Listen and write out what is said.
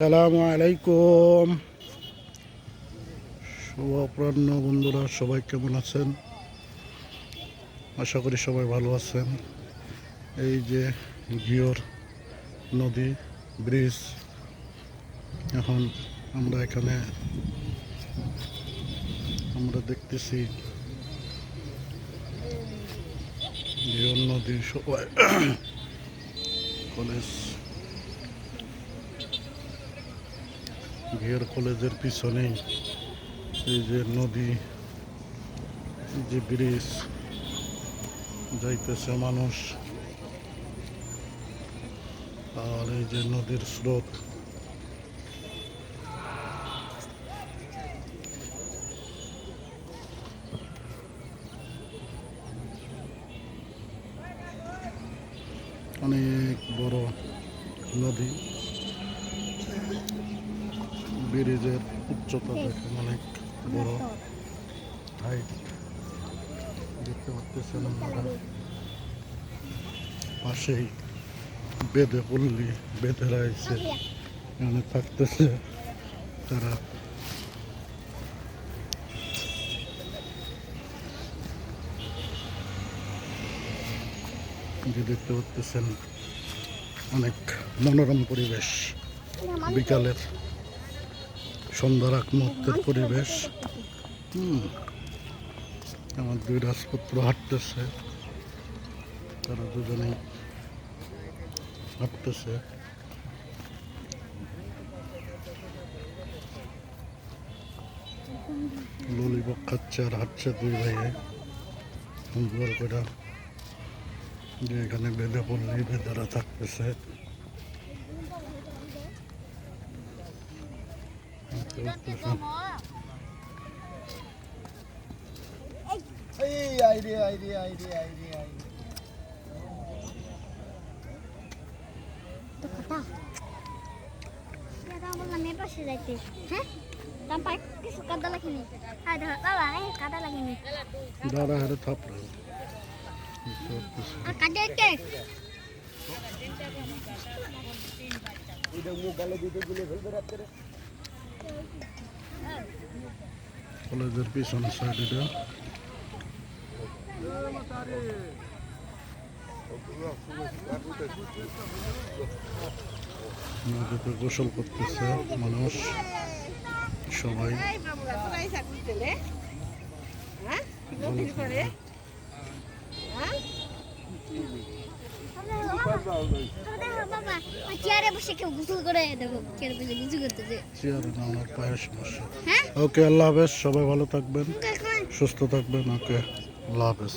আসসালামু আলাইকুম শুভ অপরাহ্ন বন্ধুরা, সবাই কেমন আছেন? আশা করি সবাই ভালো আছেন। এই যে ঘিওর নদী ব্রিজ, এখন আমরা দেখতেছি ঘিওর নদী সবাই কলেজ, ঘিওর কলেজের পিছনেই এই যে নদী, যে ব্রিজ, যাইতেছে মানুষ, আর এই যে নদীর স্রোত। অনেক বড় নদী, ব্রিজের উচ্চতা দেখেন, অনেক বড় হাইট দেখতে পাচ্ছেন আপনারা। পাশেই বেঁধে পল্লী বেঁধে রয়েছে, এখানে থাকতেছে তারা। যে দেখতে পাচ্ছেন অনেক মনোরম পরিবেশ, বিকালের সন্ধ্যার আগ মুহূর্তের পরিবেশ। আমার দুই রাজপুত্র হাঁটতেছে, তারা দুজনেই হাঁটতেছে। ললিপপ খাচ্ছে আর হাঁটছে দুই ভাইয়ে সুন্দর করে। যে এখানে বেঁধে পড়লি বেঁধেরা থাকতেছে। দাঁড়া হারে থাপড়ে কলেজের পিছনের সাইড এটা। নদীতে গোসল করতেছে মানুষ সবাই। ওকে, আল্লাহ হাফেজ, সবাই ভালো থাকবেন, সুস্থ থাকবেন। ওকে, আল্লাহ হাফেজ।